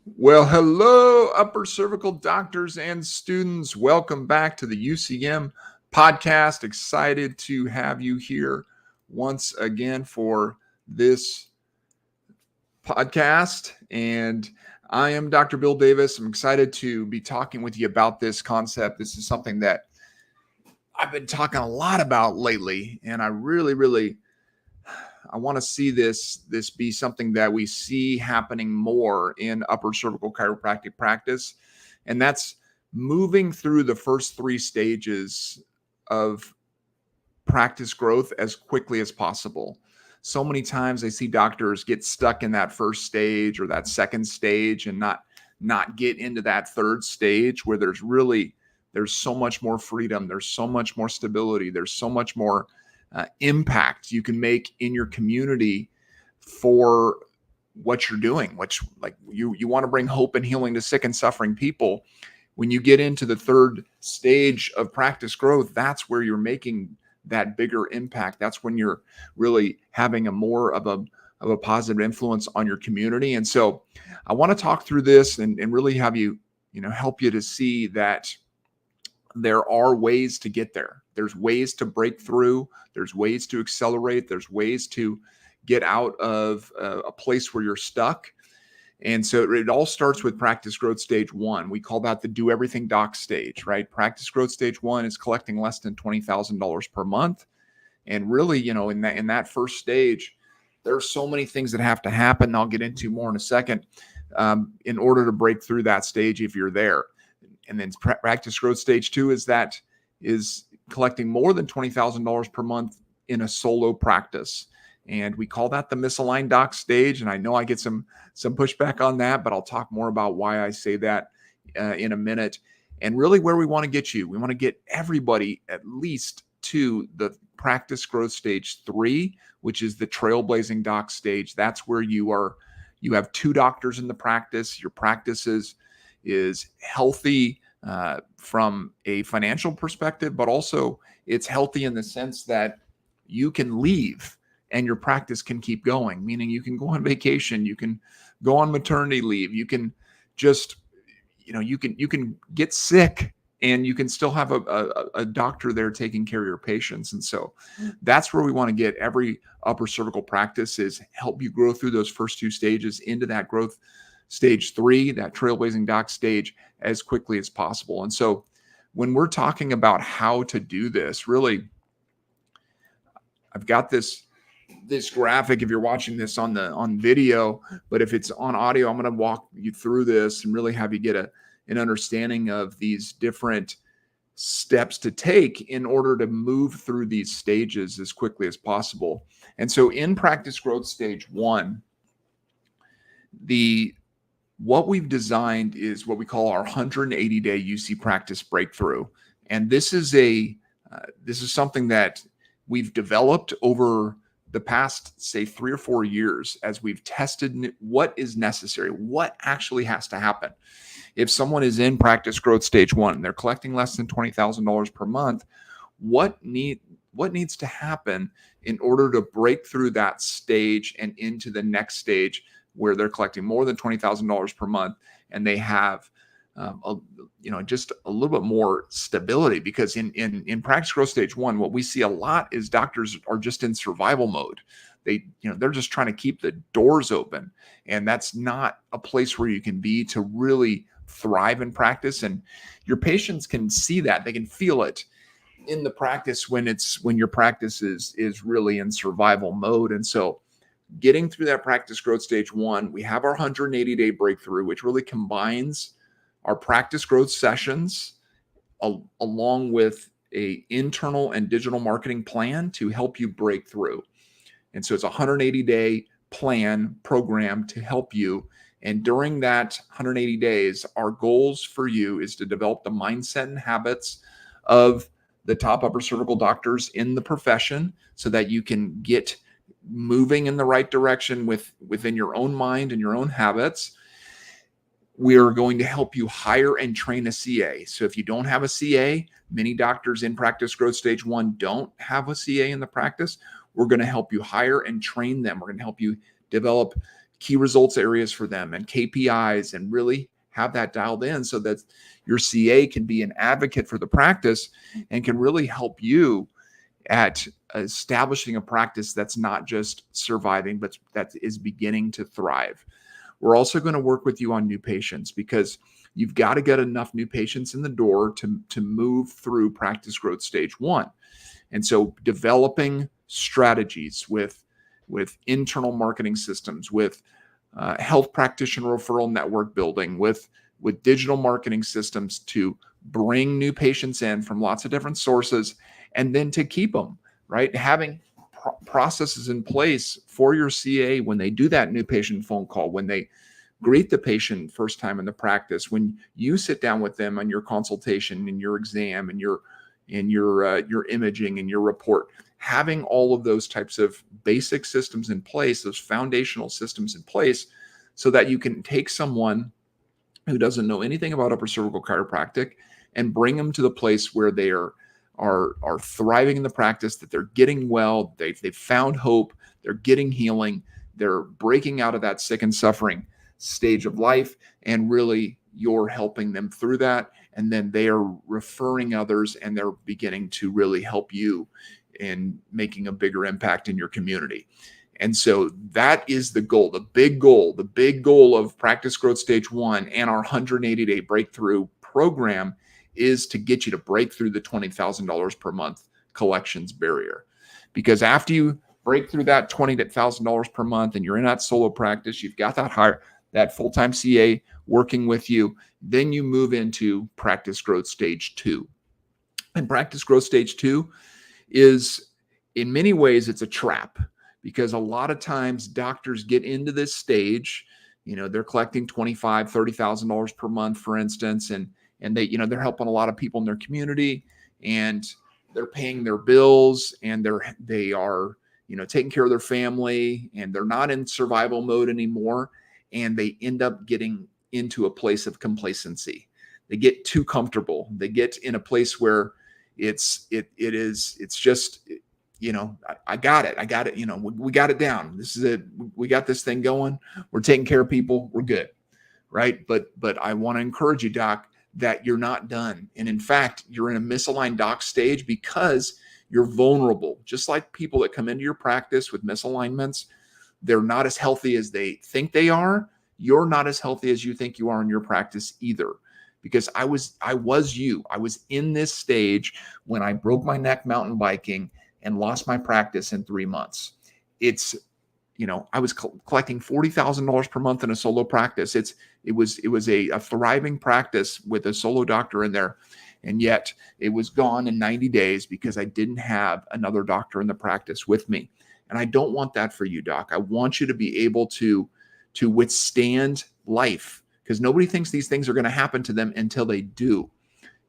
Well, hello, upper cervical doctors and students. Welcome back to the UCM podcast. Excited to have you here once again for this podcast. And I am Dr. Bill Davis. I'm excited to be talking with you about this concept. This is something that I've been talking a lot about lately, and I really I want to see this be something that we see happening more in upper cervical chiropractic practice, and that's moving through the first three stages of practice growth as quickly as possible. So many times I see doctors get stuck in that first stage or that second stage and not get into that third stage where there's so much more freedom, there's so much more stability, there's so much more impact you can make in your community for what you're doing, which like you want to bring hope and healing to sick and suffering people. When you get into the third stage of practice growth, that's where you're making that bigger impact. That's when you're really having a more of a positive influence on your community. And so I want to talk through this and really have help you to see that there are ways to get there. There's ways to break through. There's ways to accelerate. There's ways to get out of a place where you're stuck. And so it all starts with practice growth stage one. We call that the do everything doc stage, right? Practice growth stage one is collecting less than $20,000 per month. And really, in that first stage, there are so many things that have to happen. I'll get into more in a second in order to break through that stage if you're there. And then practice growth stage two is collecting more than $20,000 per month in a solo practice. And we call that the misaligned doc stage. And I know I get some pushback on that, but I'll talk more about why I say that in a minute. And really where we want to get you, we want to get everybody at least to the practice growth stage three, which is the trailblazing doc stage. That's where you have two doctors in the practice. Your practice is healthy from a financial perspective, but also it's healthy in the sense that you can leave and your practice can keep going, meaning you can go on vacation, you can go on maternity leave, you can just, you can get sick and you can still have a doctor there taking care of your patients. And so that's where we want to get every upper cervical practice, is help you grow through those first two stages into that growth stage three, that trailblazing doc stage, as quickly as possible. And so when we're talking about how to do this, really, I've got this graphic if you're watching this on video, but if it's on audio, I'm going to walk you through this and really have you get an understanding of these different steps to take in order to move through these stages as quickly as possible. And so in practice growth stage one, what we've designed is what we call our 180-day UC practice breakthrough. And this is something that we've developed over the past, say, 3 or 4 years as we've tested what is necessary, what actually has to happen. If someone is in practice growth stage one, they're collecting less than $20,000 per month, what needs to happen in order to break through that stage and into the next stage where they're collecting more than $20,000 per month and they have just a little bit more stability? Because in practice growth stage one, what we see a lot is doctors are just in survival mode. They're just trying to keep the doors open, and that's not a place where you can be to really thrive in practice. And your patients can see that, they can feel it in the practice when your practice is really in survival mode. And so getting through that practice growth stage one, we have our 180-day breakthrough, which really combines our practice growth sessions along with a internal and digital marketing plan to help you break through. And so it's a 180-day program to help you. And during that 180 days, our goals for you is to develop the mindset and habits of the top upper cervical doctors in the profession so that you can get moving in the right direction within your own mind and your own habits. We are going to help you hire and train a CA. So if you don't have a CA, many doctors in practice growth stage one don't have a CA in the practice. We're going to help you hire and train them. We're going to help you develop key results areas for them and KPIs, and really have that dialed in so that your CA can be an advocate for the practice and can really help you at establishing a practice that's not just surviving, but that is beginning to thrive. We're also going to work with you on new patients, because you've got to get enough new patients in the door to move through practice growth stage 1. And so developing strategies with internal marketing systems, with health practitioner referral network building, with digital marketing systems to bring new patients in from lots of different sources, and then to keep them, right? Having processes in place for your CA when they do that new patient phone call, when they greet the patient first time in the practice, when you sit down with them on your consultation and your exam and your imaging and your report, having all of those types of basic systems in place, those foundational systems in place, so that you can take someone who doesn't know anything about upper cervical chiropractic and bring them to the place where they are thriving in the practice, that they're getting well, they've found hope, they're getting healing, they're breaking out of that sick and suffering stage of life, and really you're helping them through that. And then they are referring others, and they're beginning to really help you in making a bigger impact in your community. And so that is the goal, the big goal of Practice Growth Stage 1 and our 180-day breakthrough program is to get you to break through the $20,000 per month collections barrier. Because after you break through that $20,000 per month and you're in that solo practice, you've got that full-time CA working with you, then you move into Practice Growth Stage 2. And Practice Growth Stage 2 is, in many ways, it's a trap, because a lot of times doctors get into this stage, they're collecting $25,000, $30,000 per month, for instance, and they, they're helping a lot of people in their community, and they're paying their bills, and they are taking care of their family, and they're not in survival mode anymore, and they end up getting into a place of complacency. They get too comfortable. They get in a place where it's just, I got it. We got it down. This is it. We got this thing going. We're taking care of people. We're good. Right. But I want to encourage you, doc, that you're not done. And in fact, you're in a misaligned doc stage because you're vulnerable. Just like people that come into your practice with misalignments, they're not as healthy as they think they are. You're not as healthy as you think you are in your practice either. Because I was in this stage when I broke my neck mountain biking and lost my practice in 3 months. It's, I was collecting $40,000 per month in a solo practice. It was a thriving practice with a solo doctor in there. And yet it was gone in 90 days because I didn't have another doctor in the practice with me. And I don't want that for you, doc. I want you to be able to withstand life, because nobody thinks these things are going to happen to them until they do.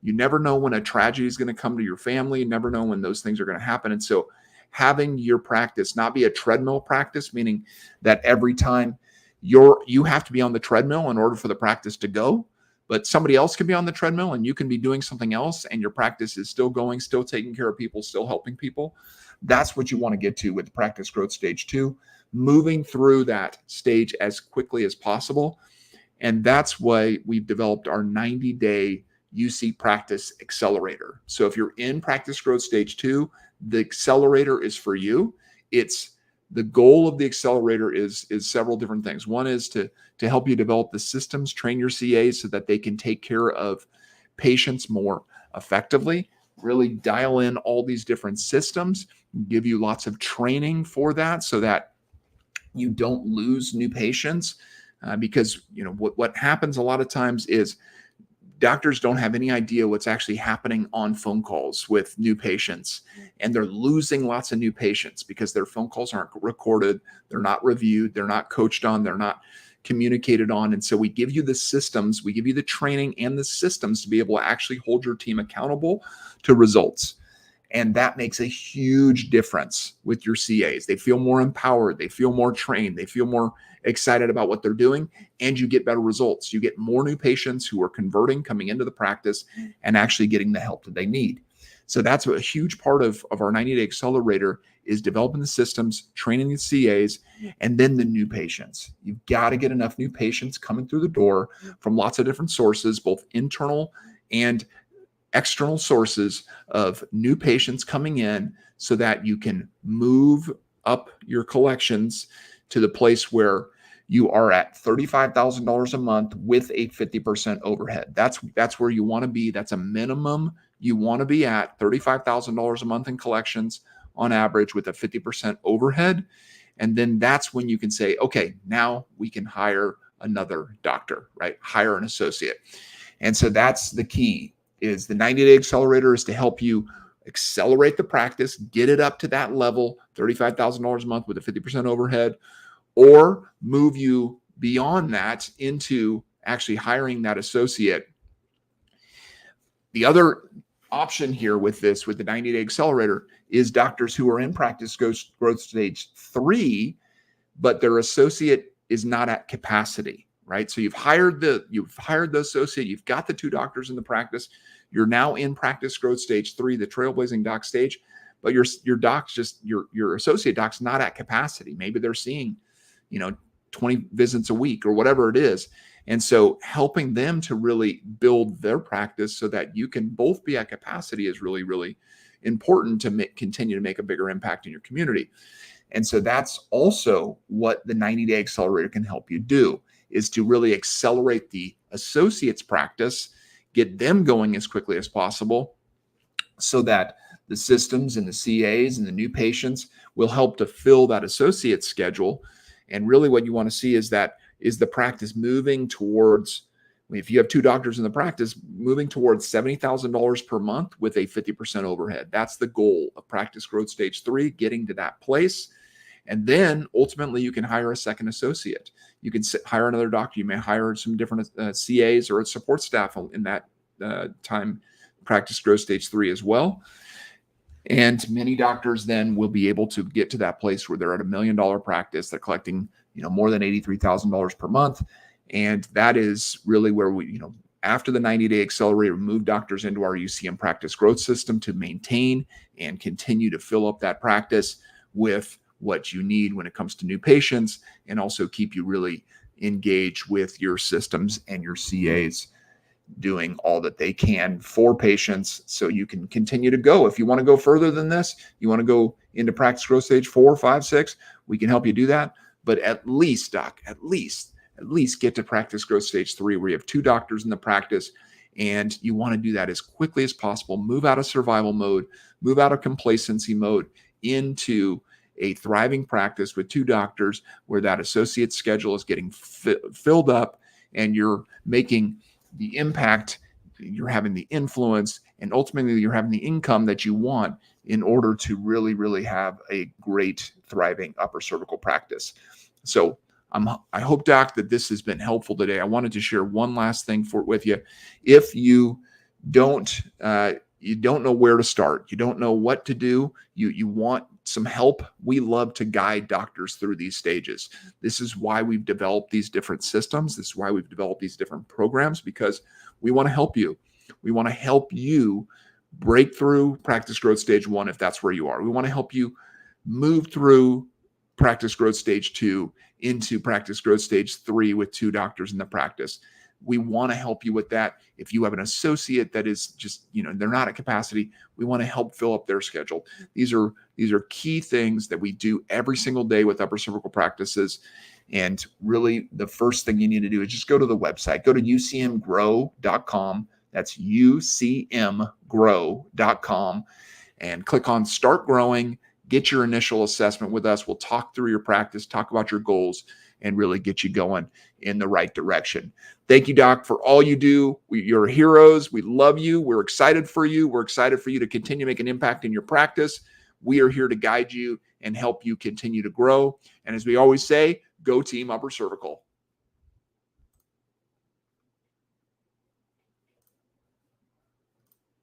You never know when a tragedy is going to come to your family. You never know when those things are going to happen. And so having your practice not be a treadmill practice, meaning that every time you have to be on the treadmill in order for the practice to go, but somebody else can be on the treadmill and you can be doing something else and your practice is still going, still taking care of people, still helping people. That's what you want to get to with Practice Growth Stage 2, moving through that stage as quickly as possible. And that's why we've developed our 90-day UC Practice Accelerator. So if you're in Practice Growth Stage 2, the accelerator is for you. The goal of the accelerator is several different things. One is to help you develop the systems, train your CAs so that they can take care of patients more effectively, really dial in all these different systems, give you lots of training for that so that you don't lose new patients. Because what happens a lot of times is doctors don't have any idea what's actually happening on phone calls with new patients, and they're losing lots of new patients because their phone calls aren't recorded, they're not reviewed, they're not coached on, they're not communicated on. And so we give you the systems, we give you the training and the systems to be able to actually hold your team accountable to results. And that makes a huge difference with your CAs. They feel more empowered, they feel more trained, they feel more excited about what they're doing, and you get better results. You get more new patients who are converting, coming into the practice and actually getting the help that they need. So that's a huge part of our 90-day accelerator is developing the systems, training the CAs, and then the new patients. You've got to get enough new patients coming through the door from lots of different sources, both internal and external sources of new patients coming in, so that you can move up your collections to the place where you are at $35,000 a month with a 50% overhead. That's where you want to be. That's a minimum you want to be at, $35,000 a month in collections on average with a 50% overhead. And then that's when you can say, okay, now we can hire another doctor, right? Hire an associate. And so that's the key, is the 90-day accelerator is to help you accelerate the practice, get it up to that level, $35,000 a month with a 50% overhead, or move you beyond that into actually hiring that associate. The other option here with the 90-day accelerator is doctors who are in practice growth stage 3, but their associate is not at capacity, right? So you've hired the associate, you've got the 2 doctors in the practice, you're now in practice growth stage 3, the trailblazing doc stage, but your associate doc's not at capacity. Maybe they're seeing 20 visits a week or whatever it is. And so helping them to really build their practice so that you can both be at capacity is really, really important to continue to make a bigger impact in your community. And so that's also what the 90-day accelerator can help you do, is to really accelerate the associates practice, get them going as quickly as possible, so that the systems and the CAs and the new patients will help to fill that associate schedule. And really what you want to see is the practice moving towards, if you have 2 doctors in the practice, moving towards $70,000 per month with a 50% overhead. That's the goal of practice growth stage 3, getting to that place. And then ultimately you can hire a second associate. You can hire another doctor. You may hire some different CAs or support staff in that time, practice growth stage 3 as well. And many doctors then will be able to get to that place where they're at $1 million practice. They're collecting, more than $83,000 per month. And that is really where we, after the 90-day accelerator, move doctors into our UCM practice growth system to maintain and continue to fill up that practice with what you need when it comes to new patients, and also keep you really engaged with your systems and your CAs doing all that they can for patients, so you can continue to go. If you want to go further than this, you want to go into practice growth stage 4, 5, 6, we can help you do that. But at least, doc, at least get to practice growth stage 3, where you have 2 doctors in the practice, and you want to do that as quickly as possible. Move out of survival mode, move out of complacency mode into a thriving practice with 2 doctors, where that associate schedule is getting filled up, and you're making the impact, you're having the influence, and ultimately you're having the income that you want in order to really, really have a great, thriving upper cervical practice. So I hope, doc, that this has been helpful today. I wanted to share one last thing with you. If you don't know where to start, you don't know what to do, you want some help, we love to guide doctors through these stages. This is why we've developed these different systems. This is why we've developed these different programs, because we want to help you. We want to help you break through practice growth stage 1 if that's where you are. We want to help you move through practice growth stage 2 into practice growth stage 3 with 2 doctors in the practice. We want to help you with that. If you have an associate that is just, they're not at capacity, we want to help fill up their schedule. These are key things that we do every single day with upper cervical practices. And really, the first thing you need to do is just go to the website. Go to ucmgrow.com. That's ucmgrow.com, and click on Start Growing. Get your initial assessment with us. We'll talk through your practice, talk about your goals, and really get you going in the right direction. Thank you, doc, for all you do. You're heroes. We love you. We're excited for you. We're excited for you to continue to make an impact in your practice. We are here to guide you and help you continue to grow. And as we always say, go team upper cervical.